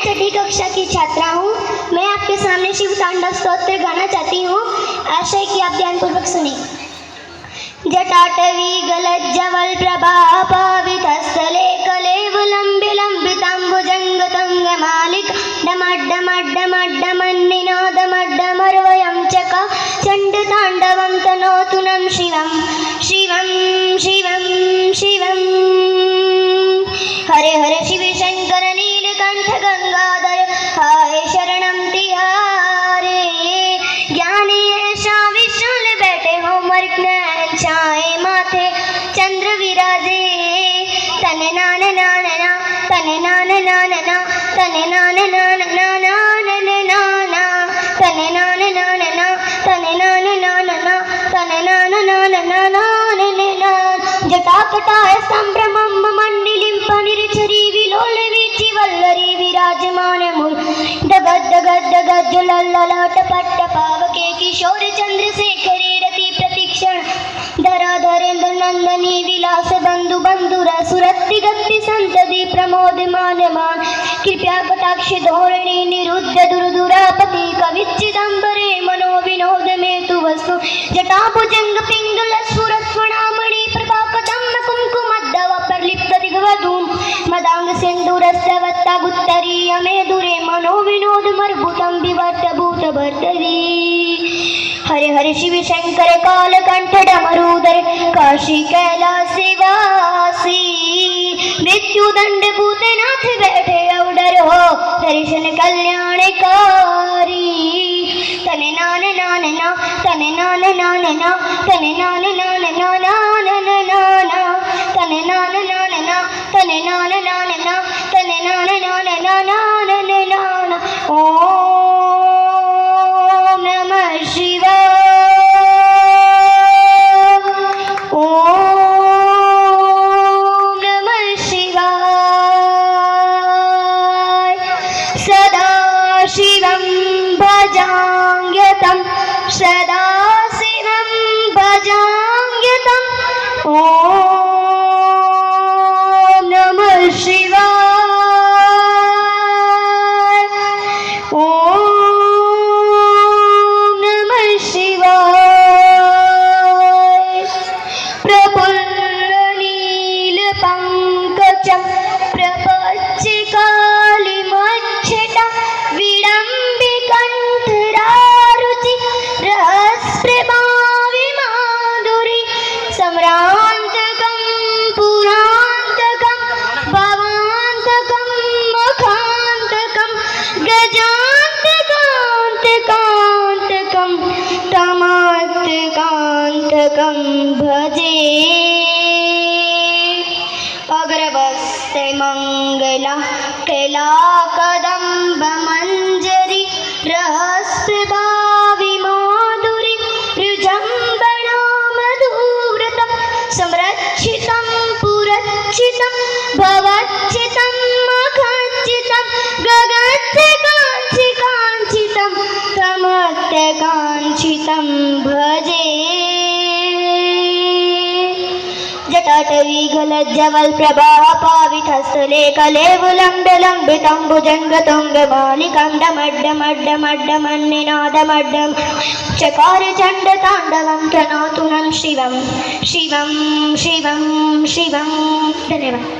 छठी कक्षा की छात्रा हूँ। मैं आपके सामने शिव तांडव स्तोत्र गाना चाहती हूँ। आशय कि आप ध्यानपूर्वक सुने। जटाटवी गलज्जवल प्रभापावितस्थले कलेवलम्बिलम्बिताम्बुजङ्गतुङ्गमालिक डमड्डमड्डमड्डमन्निनादमड्डमर्वयं चक चण्डताण्डवं तनोतु नं शिवं शिवं शिवं शिवं। हरे हरे शिव शंकर नीलकंठ गंगाधर हाय शरणं तिहारे। ज्ञानी ऐसा विशाल बैठे हो मर्ग छाए माथे चंद्र विराजे। तने नान नान ना तने नान नान ना तने नान नान ना नान नाना तने नान नान ना तने नान नान ना तने नान नान ना नान नान। जटाकटाय संभ्रमं मंडिलिं पनिर्चरी विलोल वीचि वल्लरी विराजमान मूल डगद डगद डगद जुलल्ललाट पट्ट पावके किशोर चंद्रशेखरी रति प्रतीक्षण धराधरेन्द्र नंदनी विलास बंधु बंधुरा सुरत्ति गति संतति प्रमोदमानमान कृपया कटाक्ष धोरणी निरुद्ध दुर्दुरापति कविच्चिदंबरे मनो विनोद में तु वस्तु जटाभुजंग पिंगल स्फुरत्वणामणि प्रभाकटं कुंकुमद्दव प्रलिप्त दिग्वधूम मदांग सिंदूरस्तवत्ता गुत्तरीय मे दुरे मनो विनोद मर्भुतं विवर्त भूत भर्तरी। हरे हरे शिव शंकर कालकंठ डमरूधर काशी कैलासी वासी मृत्युदंड भूतनाथ बैठे औडर हो दर्शन कल्याणकारी। तने नान नान ना तने नान नान ना तने नान नान ना नान नाना तने नान नान ना तने नान नान ना तने नान नान ना नान नाना। ओम नमः शिवाय ओम नमः शिवाय। सदा शिवं भजाम्यहं सदा शिवं भजाम्यहं। ओम नमः शिवाय ओम नमः शिवाय। प्रफुल्ल नीलपङ्कजं प्रपच्यकालिमच्छटा विडम्बिकण्ठरारुचि रहस्यभावि माधुरी सम्रान्तकं पुरान्तकं भवान्तकं मुखान्तकं गजान्तकान्तकान्तकं तमान्तकान्तकं भजे। अग्रवस्ते मंगला कैलाकदम्ब मंजरी रहस्यभावि माधुरी रुजम्बना मधुव्रतं संरक्षितं पुरक्षितं भवच्चितं मखच्चितं गगनकाञ्चिकाञ्चितं तमत्यकाञ्चितं भजे। जटाटवी गलज्जवल प्रभापावितस्थले कलेवलम्बिलम्बिताम्बुजङ्गतुङ्गमालिकां डमड्डमड्डमड्डमन्निनादमड्डं चकार चण्डताण्डवं तनोतु नं शिवं शिवं शिवं शिवं। धन्यवाद।